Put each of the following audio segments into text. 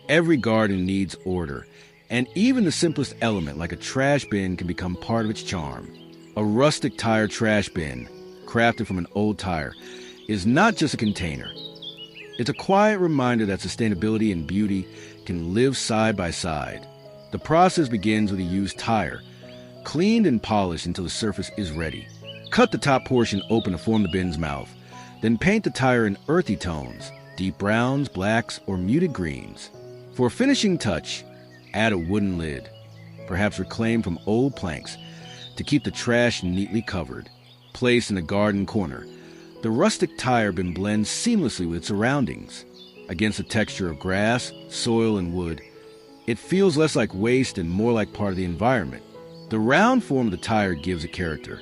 Every garden needs order, and even the simplest element like a trash bin can become part of its charm. A rustic tire trash bin, crafted from an old tire, is not just a container. It's a quiet reminder that sustainability and beauty can live side by side. The process begins with a used tire, cleaned and polished until the surface is ready. Cut the top portion open to form the bin's mouth, then paint the tire in earthy tones, deep browns, blacks, or muted greens. For a finishing touch, add a wooden lid, perhaps reclaimed from old planks, to keep the trash neatly covered. Placed in a garden corner, the rustic tire bin blends seamlessly with its surroundings. Against the texture of grass, soil, and wood, it feels less like waste and more like part of the environment. The round form of the tire gives it character,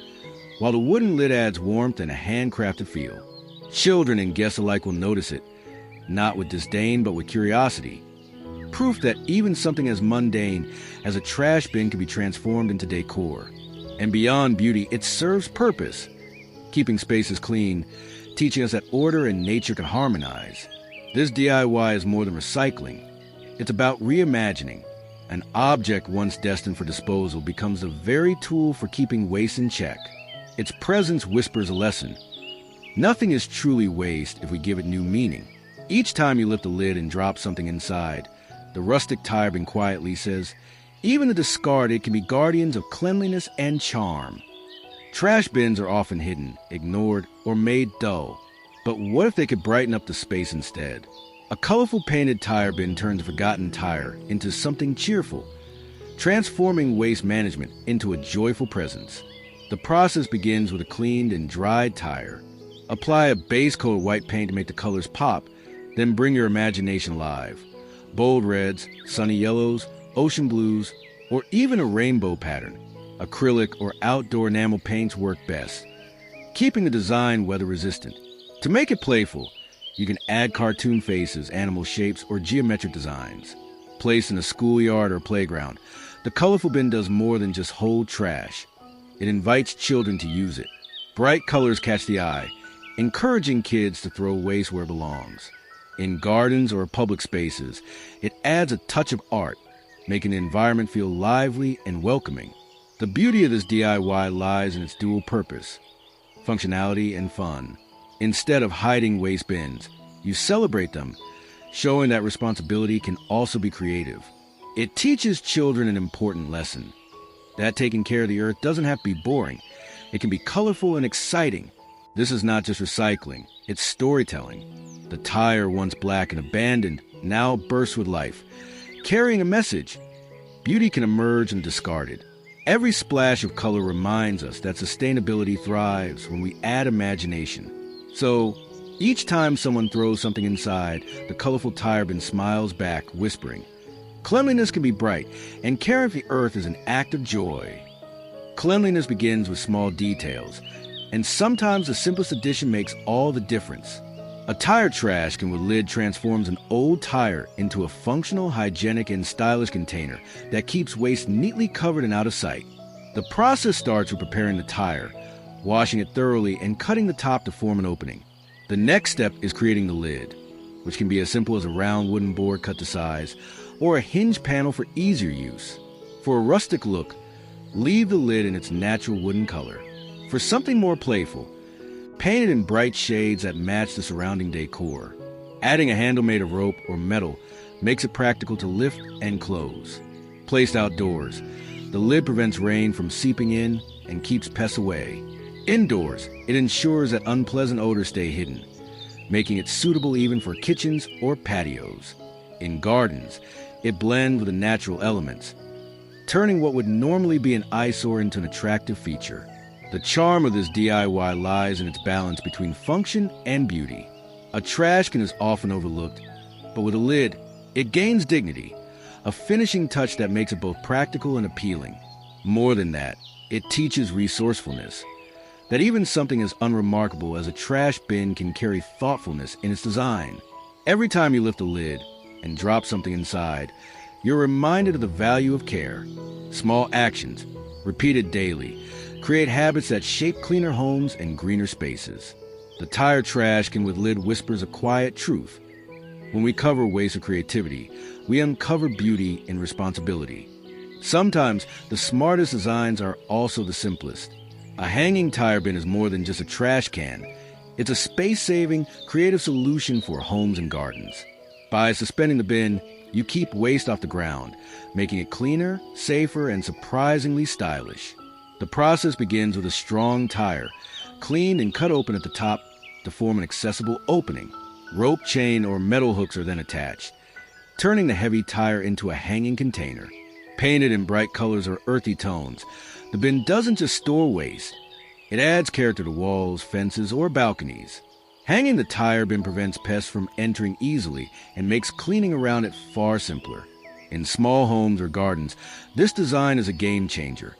while the wooden lid adds warmth and a handcrafted feel. Children and guests alike will notice it, not with disdain but with curiosity. Proof that even something as mundane as a trash bin can be transformed into decor. And beyond beauty, it serves purpose, keeping spaces clean, teaching us that order and nature can harmonize. This DIY is more than recycling. It's about reimagining. An object once destined for disposal becomes the very tool for keeping waste in check. Its presence whispers a lesson. Nothing is truly waste if we give it new meaning. Each time you lift a lid and drop something inside, the rustic tire bin quietly says, even the discarded can be guardians of cleanliness and charm. Trash bins are often hidden, ignored, or made dull. But what if they could brighten up the space instead? A colorful painted tire bin turns a forgotten tire into something cheerful, transforming waste management into a joyful presence. The process begins with a cleaned and dried tire. Apply a base coat of white paint to make the colors pop, then bring your imagination alive. Bold reds, sunny yellows, ocean blues, or even a rainbow pattern. Acrylic or outdoor enamel paints work best, keeping the design weather-resistant. To make it playful, you can add cartoon faces, animal shapes, or geometric designs. Placed in a schoolyard or playground, the colorful bin does more than just hold trash. It invites children to use it. Bright colors catch the eye, encouraging kids to throw waste where it belongs. In gardens or public spaces, it adds a touch of art, making the environment feel lively and welcoming. The beauty of this DIY lies in its dual purpose, functionality and fun. Instead of hiding waste bins, you celebrate them, showing that responsibility can also be creative. It teaches children an important lesson, that taking care of the earth doesn't have to be boring. It can be colorful and exciting. This is not just recycling, it's storytelling. The tire, once black and abandoned, now bursts with life, carrying a message. Beauty can emerge and discarded. Every splash of color reminds us that sustainability thrives when we add imagination. So, each time someone throws something inside, the colorful tire bin smiles back, whispering, cleanliness can be bright, and caring for the earth is an act of joy. Cleanliness begins with small details, and sometimes the simplest addition makes all the difference. A tire trash can with lid transforms an old tire into a functional, hygienic, and stylish container that keeps waste neatly covered and out of sight. The process starts with preparing the tire, washing it thoroughly, and cutting the top to form an opening. The next step is creating the lid, which can be as simple as a round wooden board cut to size, or a hinge panel for easier use. For a rustic look, leave the lid in its natural wooden color. For something more playful, paint it in bright shades that match the surrounding decor. Adding a handle made of rope or metal makes it practical to lift and close. Placed outdoors, the lid prevents rain from seeping in and keeps pests away. Indoors, it ensures that unpleasant odors stay hidden, making it suitable even for kitchens or patios. In gardens, it blends with the natural elements, turning what would normally be an eyesore into an attractive feature. The charm of this DIY lies in its balance between function and beauty. A trash can is often overlooked, but with a lid, it gains dignity, a finishing touch that makes it both practical and appealing. More than that, it teaches resourcefulness, that even something as unremarkable as a trash bin can carry thoughtfulness in its design. Every time you lift a lid and drop something inside, you're reminded of the value of care. Small actions, repeated daily, create habits that shape cleaner homes and greener spaces. The tire trash can with lid whispers a quiet truth. When we cover waste with creativity, we uncover beauty in responsibility. Sometimes the smartest designs are also the simplest. A hanging tire bin is more than just a trash can. It's a space-saving, creative solution for homes and gardens. By suspending the bin, you keep waste off the ground, making it cleaner, safer, and surprisingly stylish. The process begins with a strong tire, cleaned and cut open at the top to form an accessible opening. Rope, chain, or metal hooks are then attached, turning the heavy tire into a hanging container. Painted in bright colors or earthy tones, the bin doesn't just store waste. It adds character to walls, fences, or balconies. Hanging the tire bin prevents pests from entering easily and makes cleaning around it far simpler. In small homes or gardens, this design is a game changer.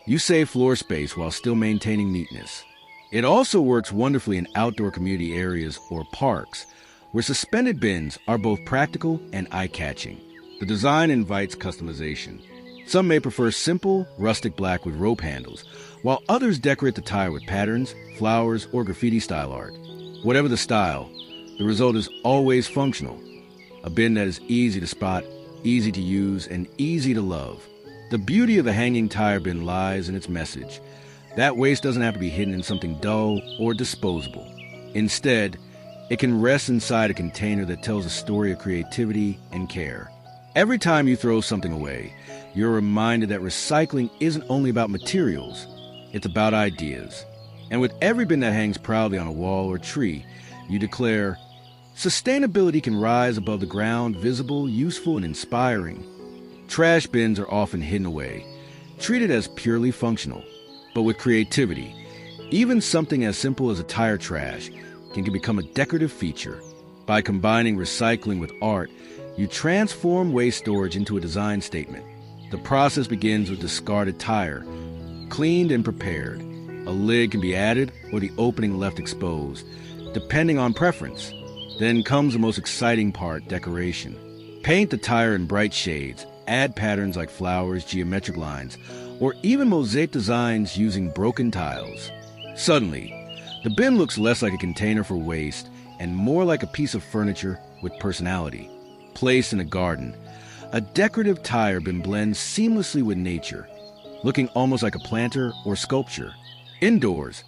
You save floor space while still maintaining neatness. It also works wonderfully in outdoor community areas or parks, where suspended bins are both practical and eye-catching. The design invites customization. Some may prefer simple, rustic black with rope handles, while others decorate the tire with patterns, flowers, or graffiti-style art. Whatever the style, the result is always functional. A bin that is easy to spot, easy to use, and easy to love. The beauty of the hanging tire bin lies in its message. That waste doesn't have to be hidden in something dull or disposable. Instead, it can rest inside a container that tells a story of creativity and care. Every time you throw something away, you're reminded that recycling isn't only about materials, it's about ideas. And with every bin that hangs proudly on a wall or tree, you declare, sustainability can rise above the ground, visible, useful, and inspiring. Trash bins are often hidden away, treated as purely functional. But with creativity, even something as simple as a tire trash can become a decorative feature. By combining recycling with art, you transform waste storage into a design statement. The process begins with discarded tire, cleaned and prepared. A lid can be added or the opening left exposed, depending on preference. Then comes the most exciting part, decoration. Paint the tire in bright shades, add patterns like flowers, geometric lines, or even mosaic designs using broken tiles. Suddenly, the bin looks less like a container for waste and more like a piece of furniture with personality. Placed in a garden, a decorative tire bin blends seamlessly with nature, looking almost like a planter or sculpture. Indoors,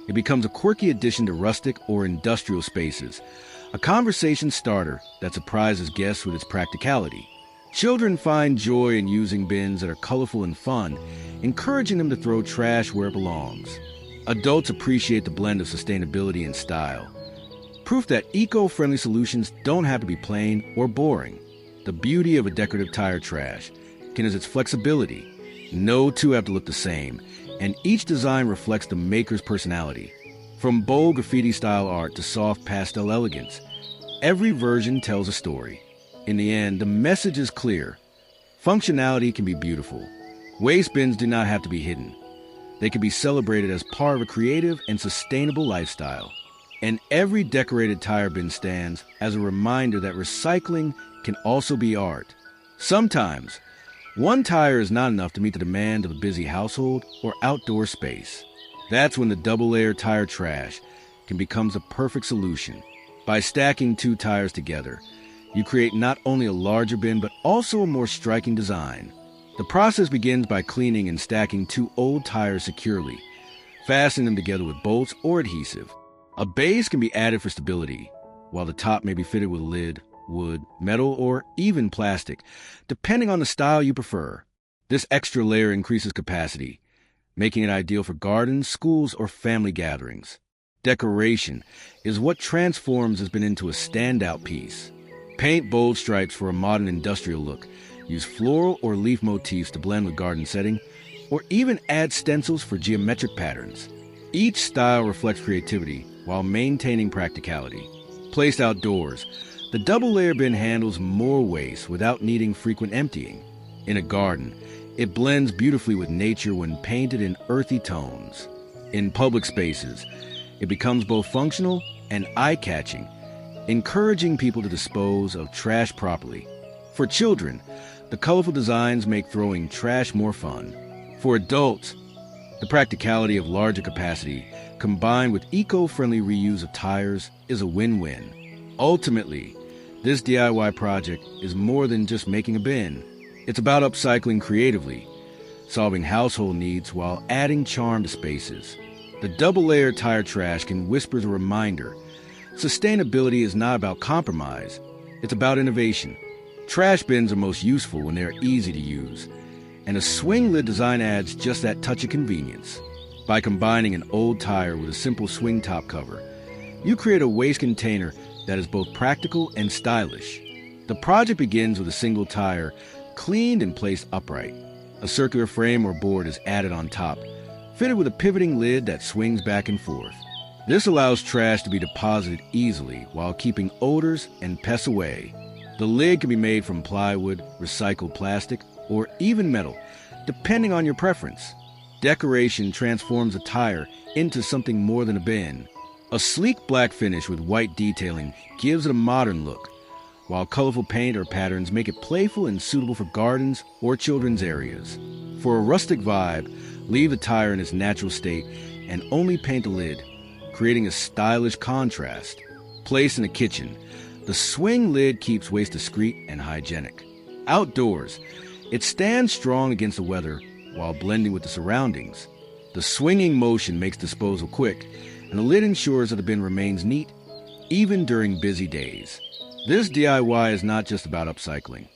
it becomes a quirky addition to rustic or industrial spaces, a conversation starter that surprises guests with its practicality. Children find joy in using bins that are colorful and fun, encouraging them to throw trash where it belongs. Adults appreciate the blend of sustainability and style. Proof that eco-friendly solutions don't have to be plain or boring. The beauty of a decorative tire trash is its flexibility. No two have to look the same, and each design reflects the maker's personality. From bold graffiti-style art to soft pastel elegance, every version tells a story. In the end, the message is clear. Functionality can be beautiful. Waste bins do not have to be hidden. They can be celebrated as part of a creative and sustainable lifestyle. And every decorated tire bin stands as a reminder that recycling can also be art. Sometimes, one tire is not enough to meet the demand of a busy household or outdoor space. That's when the double-layer tire trash can become the perfect solution. By stacking two tires together, you create not only a larger bin, but also a more striking design. The process begins by cleaning and stacking two old tires securely, fastening them together with bolts or adhesive. A base can be added for stability, while the top may be fitted with lid, wood, metal, or even plastic, depending on the style you prefer. This extra layer increases capacity, making it ideal for gardens, schools, or family gatherings. Decoration is what transforms this bin into a standout piece. Paint bold stripes for a modern industrial look. Use floral or leaf motifs to blend with garden setting, or even add stencils for geometric patterns. Each style reflects creativity while maintaining practicality. Placed outdoors, the double-layer bin handles more waste without needing frequent emptying. In a garden, it blends beautifully with nature when painted in earthy tones. In public spaces, it becomes both functional and eye-catching, encouraging people to dispose of trash properly. For children, the colorful designs make throwing trash more fun. For adults, the practicality of larger capacity combined with eco-friendly reuse of tires is a win-win. Ultimately, This DIY project is more than just making a bin. It's about upcycling creatively, solving household needs while adding charm to spaces. The double-layer tire trash can whisper the reminder: sustainability is not about compromise, it's about innovation. Trash bins are most useful when they're easy to use, and a swing lid design adds just that touch of convenience. By combining an old tire with a simple swing top cover, you create a waste container that is both practical and stylish. The project begins with a single tire, cleaned and placed upright. A circular frame or board is added on top, fitted with a pivoting lid that swings back and forth. This allows trash to be deposited easily while keeping odors and pests away. The lid can be made from plywood, recycled plastic, or even metal, depending on your preference. Decoration transforms a tire into something more than a bin. A sleek black finish with white detailing gives it a modern look, while colorful paint or patterns make it playful and suitable for gardens or children's areas. For a rustic vibe, leave the tire in its natural state and only paint the lid, creating a stylish contrast. Placed in a kitchen, the swing lid keeps waste discreet and hygienic. Outdoors, it stands strong against the weather while blending with the surroundings. The swinging motion makes disposal quick, and the lid ensures that the bin remains neat, even during busy days. This DIY is not just about upcycling.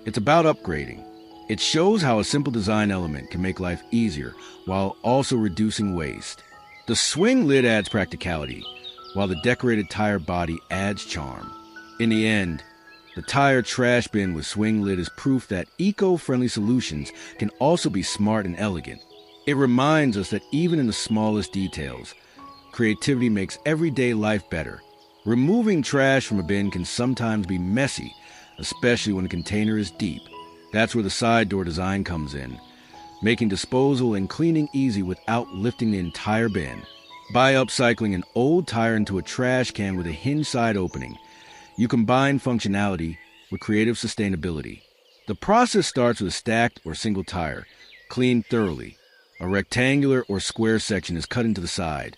It's about upgrading. It shows how a simple design element can make life easier while also reducing waste. The swing lid adds practicality, while the decorated tire body adds charm. In the end, the tire trash bin with swing lid is proof that eco-friendly solutions can also be smart and elegant. It reminds us that even in the smallest details, creativity makes everyday life better. Removing trash from a bin can sometimes be messy, especially when the container is deep. That's where the side door design comes in, making disposal and cleaning easy without lifting the entire bin. By upcycling an old tire into a trash can with a hinge side opening, you combine functionality with creative sustainability. The process starts with a stacked or single tire, cleaned thoroughly. A rectangular or square section is cut into the side,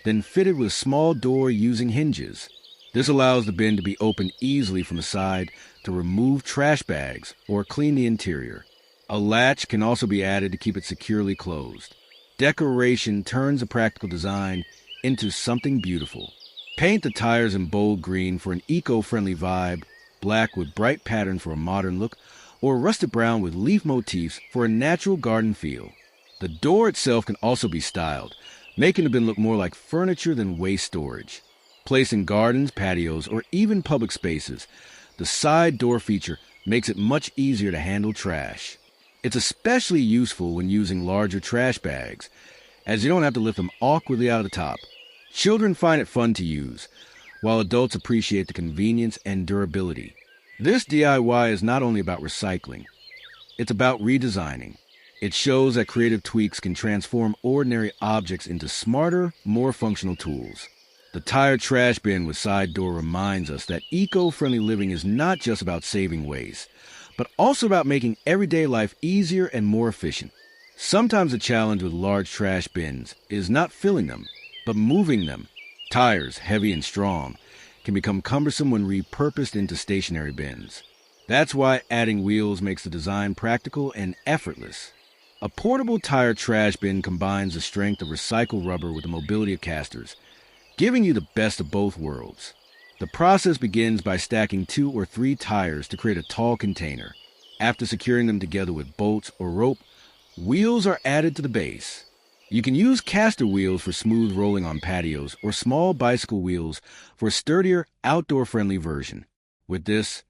then fitted with a small door using hinges. This allows the bin to be opened easily from the side to remove trash bags or clean the interior. A latch can also be added to keep it securely closed. Decoration turns a practical design into something beautiful. Paint the tires in bold green for an eco-friendly vibe, black with bright patterns for a modern look, or rusted brown with leaf motifs for a natural garden feel. The door itself can also be styled, making the bin look more like furniture than waste storage. Placed in gardens, patios, or even public spaces, the side door feature makes it much easier to handle trash. It's especially useful when using larger trash bags, as you don't have to lift them awkwardly out of the top. Children find it fun to use, while adults appreciate the convenience and durability. This DIY is not only about recycling, it's about redesigning. It shows that creative tweaks can transform ordinary objects into smarter, more functional tools. The tire trash bin with side door reminds us that eco-friendly living is not just about saving waste, but also about making everyday life easier and more efficient. Sometimes the challenge with large trash bins is not filling them, but moving them. Tires, heavy and strong, can become cumbersome when repurposed into stationary bins. That's why adding wheels makes the design practical and effortless. A portable tire trash bin combines the strength of recycled rubber with the mobility of casters, giving you the best of both worlds. The process begins by stacking 2 or 3 tires to create a tall container. After securing them together with bolts or rope, wheels are added to the base. You can use caster wheels for smooth rolling on patios or small bicycle wheels for a sturdier, outdoor-friendly version. With this,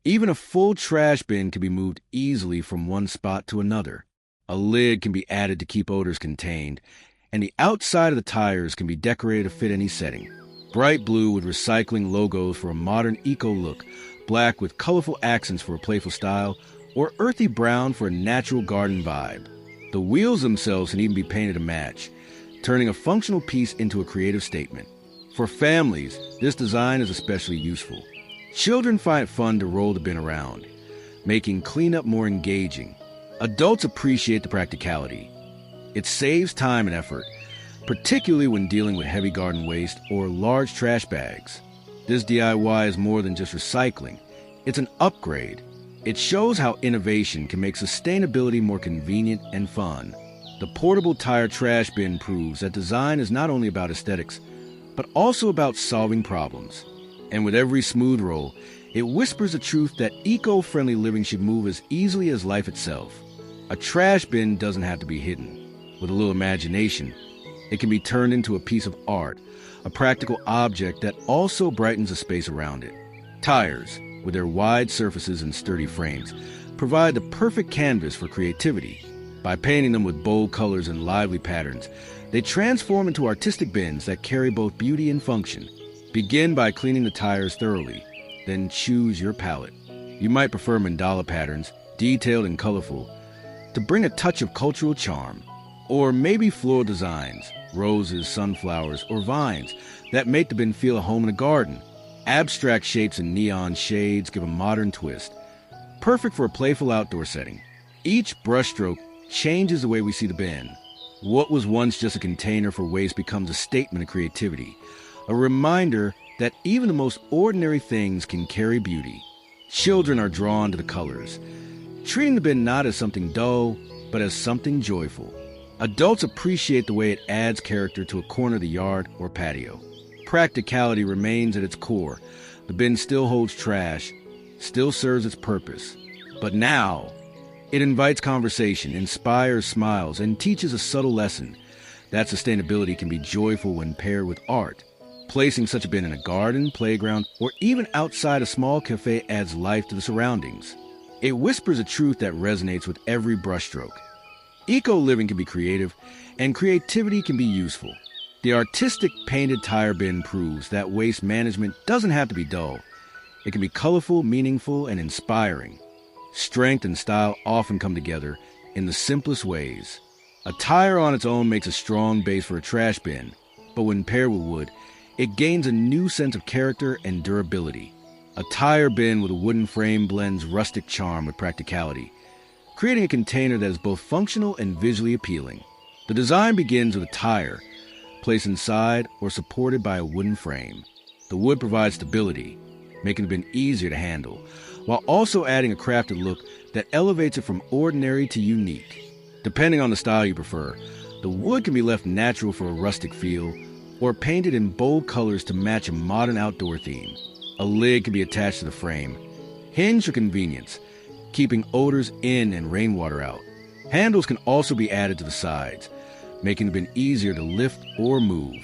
even a full trash bin can be moved easily from one spot to another. A lid can be added to keep odors contained, and the outside of the tires can be decorated to fit any setting. Bright blue with recycling logos for a modern eco look, black with colorful accents for a playful style, or earthy brown for a natural garden vibe. The wheels themselves can even be painted to match, turning a functional piece into a creative statement. For families, this design is especially useful. Children find it fun to roll the bin around, making cleanup more engaging. Adults appreciate the practicality. It saves time and effort, particularly when dealing with heavy garden waste or large trash bags. This DIY is more than just recycling. It's an upgrade. It shows how innovation can make sustainability more convenient and fun. The portable tire trash bin proves that design is not only about aesthetics, but also about solving problems. And with every smooth roll, it whispers the truth that eco-friendly living should move as easily as life itself. A trash bin doesn't have to be hidden. With a little imagination, it can be turned into a piece of art, a practical object that also brightens the space around it. Tires, with their wide surfaces and sturdy frames, provide the perfect canvas for creativity. By painting them with bold colors and lively patterns, they transform into artistic bins that carry both beauty and function. Begin by cleaning the tires thoroughly, then choose your palette. You might prefer mandala patterns, detailed and colorful, to bring a touch of cultural charm. Or maybe floral designs, roses, sunflowers, or vines that make the bin feel a home in a garden. Abstract shapes and neon shades give a modern twist, perfect for a playful outdoor setting. Each brushstroke changes the way we see the bin. What was once just a container for waste becomes a statement of creativity, a reminder that even the most ordinary things can carry beauty. Children are drawn to the colors, treating the bin not as something dull, but as something joyful. Adults appreciate the way it adds character to a corner of the yard or patio. Practicality remains at its core. The bin still holds trash, still serves its purpose. But now, it invites conversation, inspires smiles, and teaches a subtle lesson that sustainability can be joyful when paired with art. Placing such a bin in a garden, playground, or even outside a small cafe adds life to the surroundings. It whispers a truth that resonates with every brushstroke. Eco-living can be creative, and creativity can be useful. The artistic painted tire bin proves that waste management doesn't have to be dull. It can be colorful, meaningful, and inspiring. Strength and style often come together in the simplest ways. A tire on its own makes a strong base for a trash bin, but when paired with wood, it gains a new sense of character and durability. A tire bin with a wooden frame blends rustic charm with practicality, creating a container that is both functional and visually appealing. The design begins with a tire, placed inside or supported by a wooden frame. The wood provides stability, making the bin easier to handle, while also adding a crafted look that elevates it from ordinary to unique. Depending on the style you prefer, the wood can be left natural for a rustic feel, or painted in bold colors to match a modern outdoor theme. A lid can be attached to the frame, hinged for convenience, keeping odors in and rainwater out. Handles can also be added to the sides, making the bin easier to lift or move.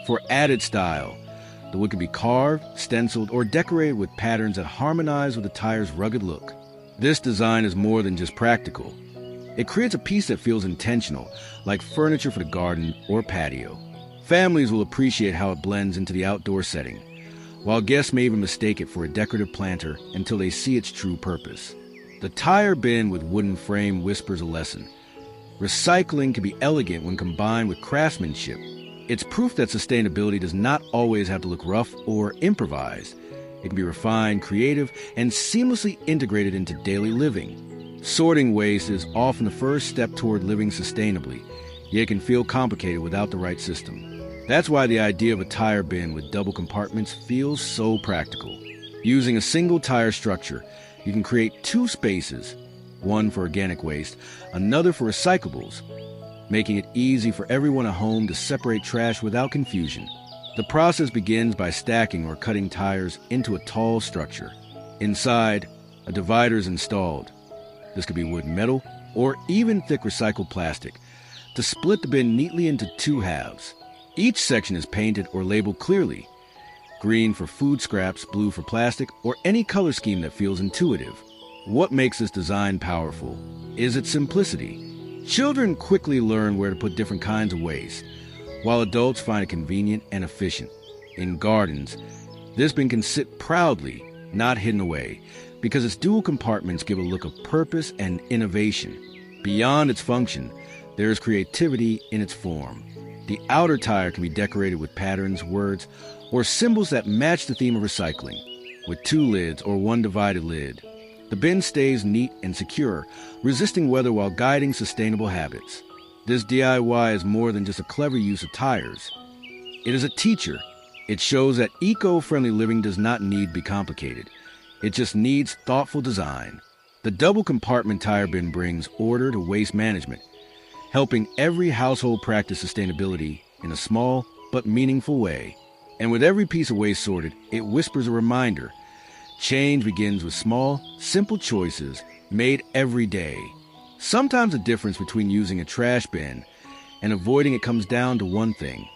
For added style, the wood can be carved, stenciled, or decorated with patterns that harmonize with the tire's rugged look. This design is more than just practical. It creates a piece that feels intentional, like furniture for the garden or patio. Families will appreciate how it blends into the outdoor setting, while guests may even mistake it for a decorative planter until they see its true purpose. The tire bin with wooden frame whispers a lesson. Recycling can be elegant when combined with craftsmanship. It's proof that sustainability does not always have to look rough or improvised. It can be refined, creative, and seamlessly integrated into daily living. Sorting waste is often the first step toward living sustainably, yet it can feel complicated without the right system. That's why the idea of a tire bin with double compartments feels so practical. Using a single tire structure, you can create two spaces, one for organic waste, another for recyclables, making it easy for everyone at home to separate trash without confusion. The process begins by stacking or cutting tires into a tall structure. Inside, a divider is installed. This could be wood and metal, or even thick recycled plastic, to split the bin neatly into two halves. Each section is painted or labeled clearly: green for food scraps, blue for plastic, or any color scheme that feels intuitive. What makes this design powerful is its simplicity. Children quickly learn where to put different kinds of waste, while adults find it convenient and efficient. In gardens, this bin can sit proudly, not hidden away, because its dual compartments give a look of purpose and innovation. Beyond its function, there is creativity in its form. The outer tire can be decorated with patterns, words, or symbols that match the theme of recycling. With two lids or one divided lid, the bin stays neat and secure, resisting weather while guiding sustainable habits. This DIY is more than just a clever use of tires. It is a teacher. It shows that eco-friendly living does not need to be complicated. It just needs thoughtful design. The double compartment tire bin brings order to waste management, helping every household practice sustainability in a small but meaningful way. And with every piece of waste sorted, it whispers a reminder. Change begins with small, simple choices made every day. Sometimes the difference between using a trash bin and avoiding it comes down to one thing: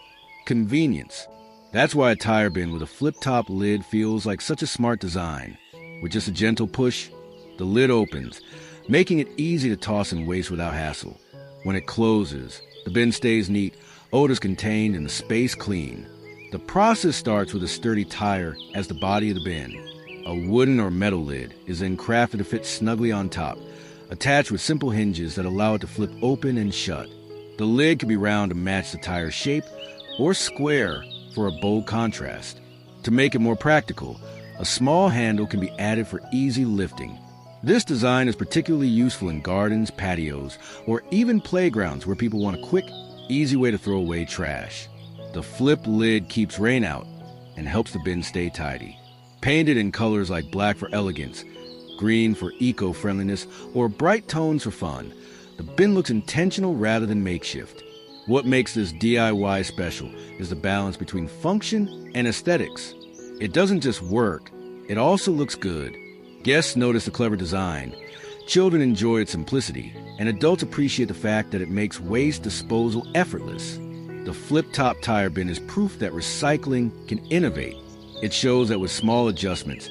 convenience. That's why a tire bin with a flip-top lid feels like such a smart design. With just a gentle push, the lid opens, making it easy to toss in waste without hassle. When it closes, the bin stays neat, odors contained, and the space clean. The process starts with a sturdy tire as the body of the bin. A wooden or metal lid is then crafted to fit snugly on top, attached with simple hinges that allow it to flip open and shut. The lid can be round to match the tire's shape, or square for a bold contrast. To make it more practical, a small handle can be added for easy lifting. This design is particularly useful in gardens, patios, or even playgrounds where people want a quick, easy way to throw away trash. The flip lid keeps rain out and helps the bin stay tidy. Painted in colors like black for elegance, green for eco-friendliness, or bright tones for fun, the bin looks intentional rather than makeshift. What makes this DIY special is the balance between function and aesthetics. It doesn't just work, it also looks good. Guests notice the clever design, children enjoy its simplicity, and adults appreciate the fact that it makes waste disposal effortless. The flip-top tire bin is proof that recycling can innovate. It shows that with small adjustments,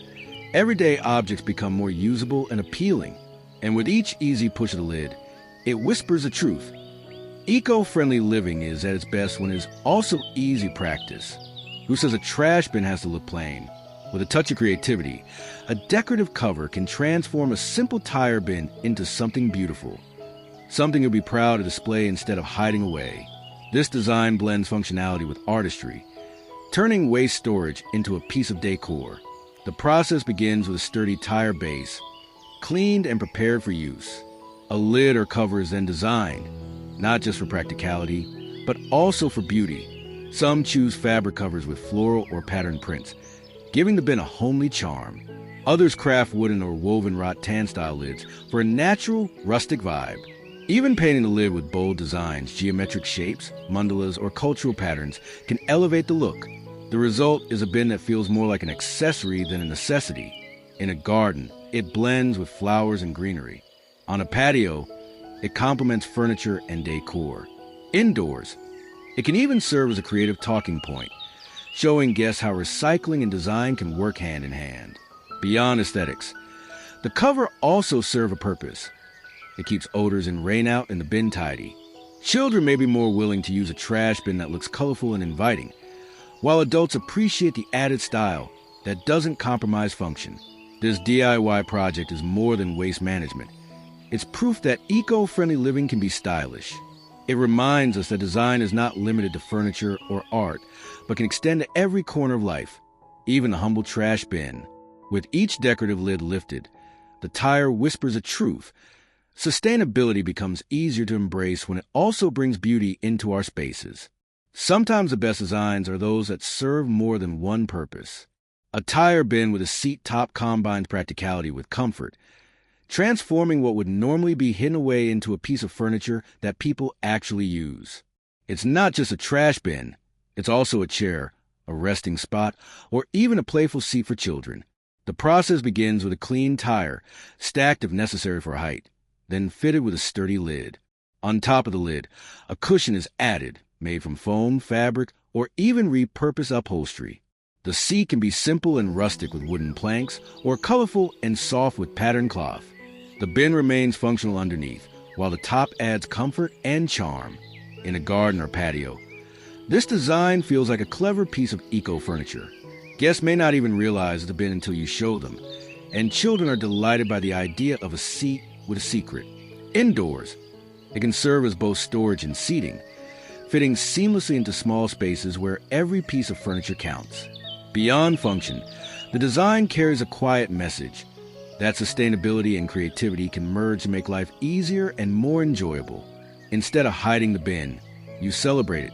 everyday objects become more usable and appealing. And with each easy push of the lid, it whispers the truth. Eco-friendly living is at its best when it's also easy practice. Who says a trash bin has to look plain? With a touch of creativity, a decorative cover can transform a simple tire bin into something beautiful. Something you'll be proud to display instead of hiding away. This design blends functionality with artistry, turning waste storage into a piece of decor. The process begins with a sturdy tire base, cleaned and prepared for use. A lid or cover is then designed, not just for practicality, but also for beauty. Some choose fabric covers with floral or patterned prints, giving the bin a homely charm. Others craft wooden or woven rattan-style lids for a natural, rustic vibe. Even painting the lid with bold designs, geometric shapes, mandalas, or cultural patterns can elevate the look. The result is a bin that feels more like an accessory than a necessity. In a garden, it blends with flowers and greenery. On a patio, it complements furniture and decor. Indoors, it can even serve as a creative talking point, showing guests how recycling and design can work hand in hand. Beyond aesthetics, the cover also serves a purpose. It keeps odors and rain out and the bin tidy. Children may be more willing to use a trash bin that looks colorful and inviting, while adults appreciate the added style that doesn't compromise function. This DIY project is more than waste management. It's proof that eco-friendly living can be stylish. It reminds us that design is not limited to furniture or art, but can extend to every corner of life, even the humble trash bin. With each decorative lid lifted, the tire whispers a truth. Sustainability becomes easier to embrace when it also brings beauty into our spaces. Sometimes the best designs are those that serve more than one purpose. A tire bin with a seat top combines practicality with comfort, transforming what would normally be hidden away into a piece of furniture that people actually use. It's not just a trash bin, it's also a chair, a resting spot, or even a playful seat for children. The process begins with a clean tire, stacked if necessary for height, then fitted with a sturdy lid. On top of the lid, a cushion is added, made from foam, fabric, or even repurposed upholstery. The seat can be simple and rustic with wooden planks, or colorful and soft with patterned cloth. The bin remains functional underneath, while the top adds comfort and charm. In a garden or patio, this design feels like a clever piece of eco-furniture. Guests may not even realize the bin until you show them, and children are delighted by the idea of a seat with a secret. Indoors, it can serve as both storage and seating, fitting seamlessly into small spaces where every piece of furniture counts. Beyond function, the design carries a quiet message that sustainability and creativity can merge to make life easier and more enjoyable. Instead of hiding the bin, you celebrate it,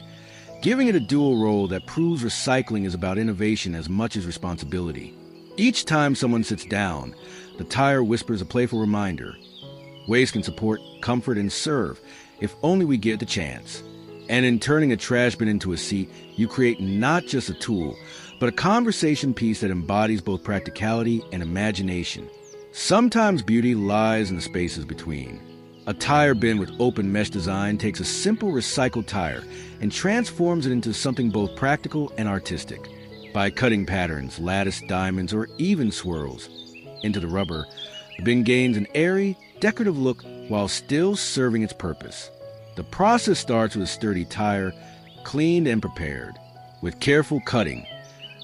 giving it a dual role that proves recycling is about innovation as much as responsibility. Each time someone sits down, the tire whispers a playful reminder. Waste can support, comfort, and serve if only we get the chance. And in turning a trash bin into a seat, you create not just a tool, but a conversation piece that embodies both practicality and imagination. Sometimes beauty lies in the spaces between. A tire bin with open mesh design takes a simple recycled tire and transforms it into something both practical and artistic. By cutting patterns, lattice diamonds, or even swirls into the rubber, the bin gains an airy, decorative look while still serving its purpose. The process starts with a sturdy tire, cleaned and prepared. With careful cutting,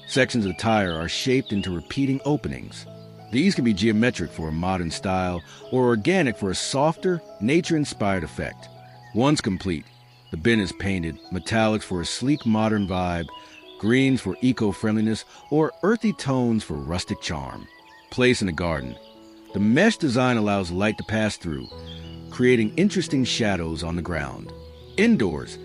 sections of the tire are shaped into repeating openings. These can be geometric for a modern style or organic for a softer, nature-inspired effect. Once complete, the bin is painted, metallics for a sleek modern vibe, greens for eco-friendliness, or earthy tones for rustic charm. Placed in a garden, the mesh design allows light to pass through, creating interesting shadows on the ground. Indoors,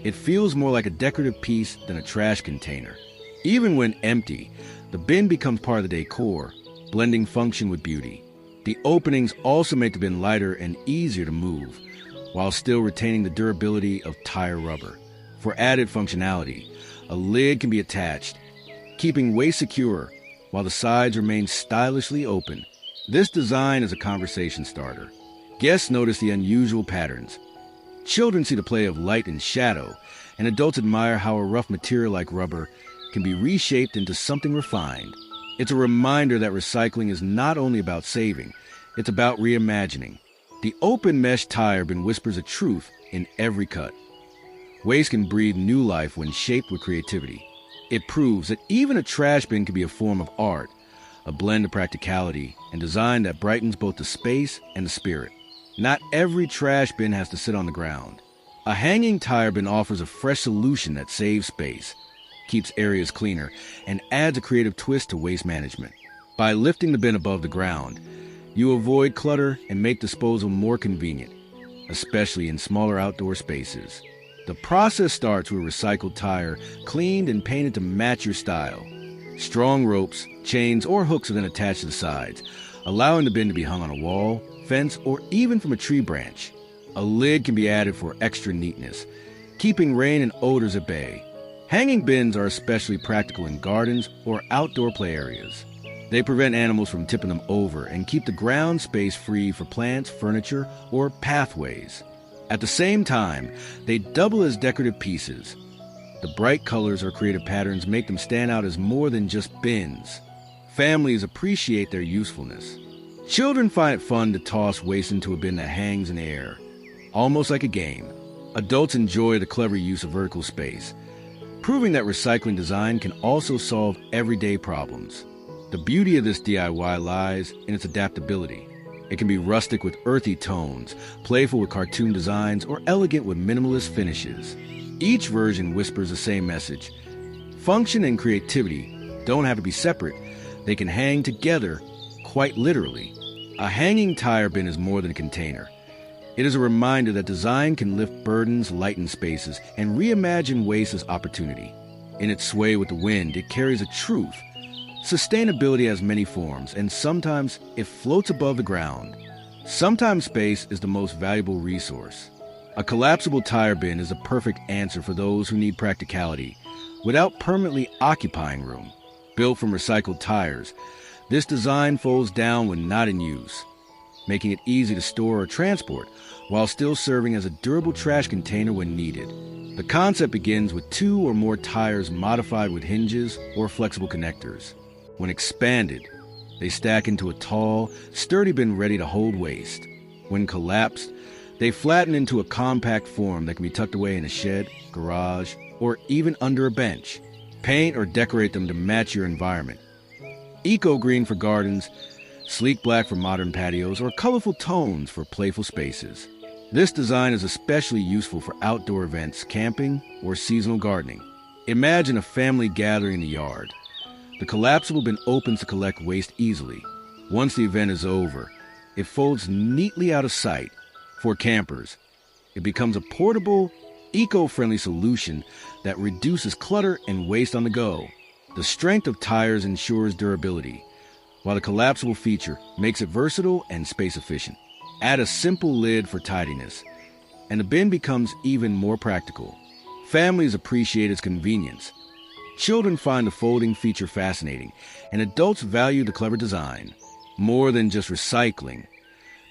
it feels more like a decorative piece than a trash container. Even when empty, the bin becomes part of the decor, blending function with beauty. The openings also make the bin lighter and easier to move, while still retaining the durability of tire rubber. For added functionality, a lid can be attached, keeping waste secure while the sides remain stylishly open. This design is a conversation starter. Guests notice the unusual patterns. Children see the play of light and shadow, and adults admire how a rough material like rubber can be reshaped into something refined. It's a reminder that recycling is not only about saving, it's about reimagining. The open mesh tire bin whispers a truth in every cut. Waste can breathe new life when shaped with creativity. It proves that even a trash bin can be a form of art, a blend of practicality and design that brightens both the space and the spirit. Not every trash bin has to sit on the ground. A hanging tire bin offers a fresh solution that saves space, keeps areas cleaner, and adds a creative twist to waste management. By lifting the bin above the ground, you avoid clutter and make disposal more convenient, especially in smaller outdoor spaces. The process starts with recycled tire, cleaned and painted to match your style. Strong ropes, chains, or hooks are then attached to the sides, allowing the bin to be hung on a wall, fence, or even from a tree branch. A lid can be added for extra neatness, keeping rain and odors at bay. Hanging bins are especially practical in gardens or outdoor play areas. They prevent animals from tipping them over and keep the ground space free for plants, furniture, or pathways. At the same time, they double as decorative pieces. The bright colors or creative patterns make them stand out as more than just bins. Families appreciate their usefulness. Children find it fun to toss waste into a bin that hangs in the air, almost like a game. Adults enjoy the clever use of vertical space, proving that recycling design can also solve everyday problems. The beauty of this DIY lies in its adaptability. It can be rustic with earthy tones, playful with cartoon designs, or elegant with minimalist finishes. Each version whispers the same message. Function and creativity don't have to be separate. They can hang together, quite literally. A hanging tire bin is more than a container. It is a reminder that design can lift burdens, lighten spaces, and reimagine waste as opportunity. In its sway with the wind, it carries a truth. Sustainability has many forms, and sometimes it floats above the ground. Sometimes space is the most valuable resource. A collapsible tire bin is a perfect answer for those who need practicality without permanently occupying room. Built from recycled tires, this design folds down when not in use, making it easy to store or transport while still serving as a durable trash container when needed. The concept begins with 2 or more tires modified with hinges or flexible connectors. When expanded, they stack into a tall, sturdy bin ready to hold waste. When collapsed, they flatten into a compact form that can be tucked away in a shed, garage, or even under a bench. Paint or decorate them to match your environment. Eco-green for gardens, sleek black for modern patios, or colorful tones for playful spaces. This design is especially useful for outdoor events, camping, or seasonal gardening. Imagine a family gathering in the yard. The collapsible bin opens to collect waste easily. Once the event is over, it folds neatly out of sight. For campers, it becomes a portable, eco-friendly solution that reduces clutter and waste on the go. The strength of tires ensures durability, while the collapsible feature makes it versatile and space-efficient. Add a simple lid for tidiness, and the bin becomes even more practical. Families appreciate its convenience. Children find the folding feature fascinating, and adults value the clever design. More than just recycling,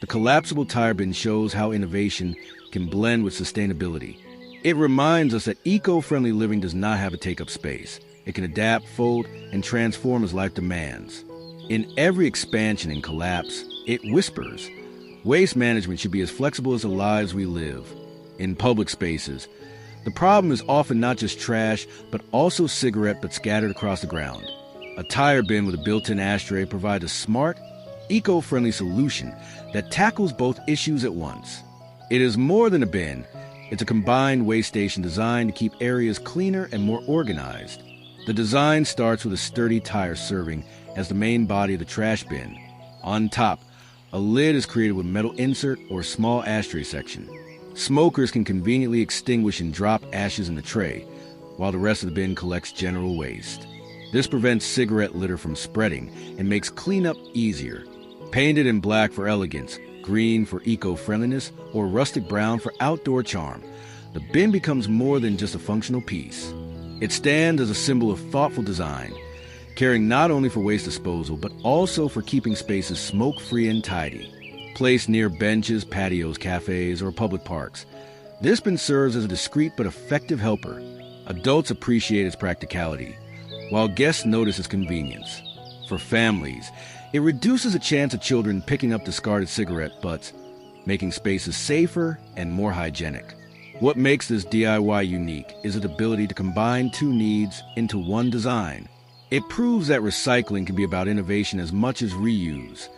the collapsible tire bin shows how innovation can blend with sustainability. It reminds us that eco-friendly living does not have to take up space. It can adapt, fold, and transform as life demands. In every expansion and collapse, it whispers, waste management should be as flexible as the lives we live. In public spaces, the problem is often not just trash, but also cigarette butts scattered across the ground. A tire bin with a built-in ashtray provides a smart, eco-friendly solution that tackles both issues at once. It is more than a bin. It's a combined waste station designed to keep areas cleaner and more organized. The design starts with a sturdy tire serving as the main body of the trash bin. On top, a lid is created with metal insert or small ashtray section. Smokers can conveniently extinguish and drop ashes in the tray, while the rest of the bin collects general waste. This prevents cigarette litter from spreading and makes cleanup easier. Painted in black for elegance, green for eco-friendliness, or rustic brown for outdoor charm, the bin becomes more than just a functional piece. It stands as a symbol of thoughtful design, caring not only for waste disposal, but also for keeping spaces smoke-free and tidy. Placed near benches, patios, cafes, or public parks, this bin serves as a discreet but effective helper. Adults appreciate its practicality, while guests notice its convenience. For families, it reduces the chance of children picking up discarded cigarette butts, making spaces safer and more hygienic. What makes this DIY unique is its ability to combine two needs into one design. It proves that recycling can be about innovation as much as reuse,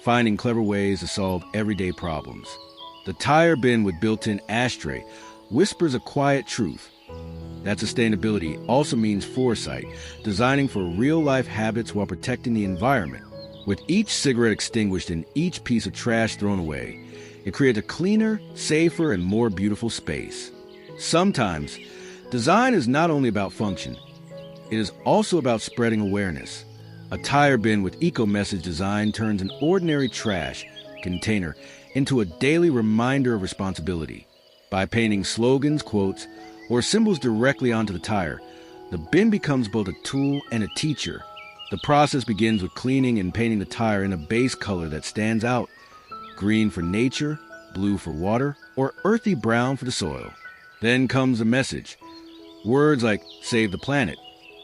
finding clever ways to solve everyday problems. The tire bin with built-in ashtray whispers a quiet truth. That sustainability also means foresight, designing for real-life habits while protecting the environment. With each cigarette extinguished and each piece of trash thrown away, it creates a cleaner, safer, and more beautiful space. Sometimes, design is not only about function, it is also about spreading awareness. A tire bin with eco-message design turns an ordinary trash container into a daily reminder of responsibility. By painting slogans, quotes, or symbols directly onto the tire, the bin becomes both a tool and a teacher. The process begins with cleaning and painting the tire in a base color that stands out: green for nature, blue for water, or earthy brown for the soil. Then comes the message. Words like "save the planet,"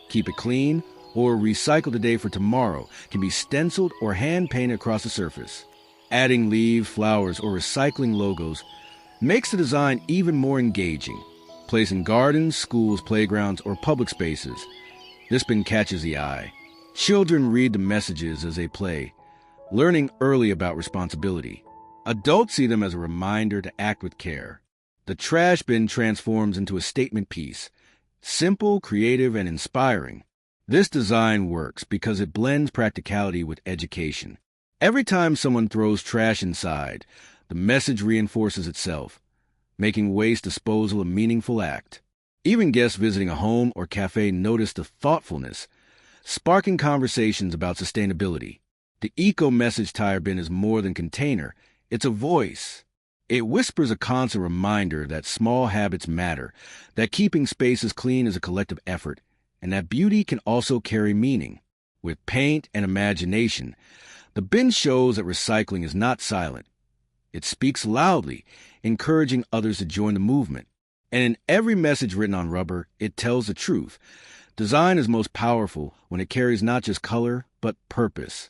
"keep it clean," or "recycle today for tomorrow" can be stenciled or hand-painted across the surface. Adding leaves, flowers, or recycling logos makes the design even more engaging. Placed in gardens, schools, playgrounds, or public spaces, this bin catches the eye. Children read the messages as they play, learning early about responsibility. Adults see them as a reminder to act with care. The trash bin transforms into a statement piece, simple, creative, and inspiring. This design works because it blends practicality with education. Every time someone throws trash inside, the message reinforces itself, making waste disposal a meaningful act. Even guests visiting a home or cafe notice the thoughtfulness, sparking conversations about sustainability. The eco-message tire bin is more than container, it's a voice. It whispers a constant reminder that small habits matter, that keeping spaces clean is a collective effort, and that beauty can also carry meaning. With paint and imagination, the bin shows that recycling is not silent. It speaks loudly, encouraging others to join the movement. And in every message written on rubber, it tells the truth. Design is most powerful when it carries not just color, but purpose.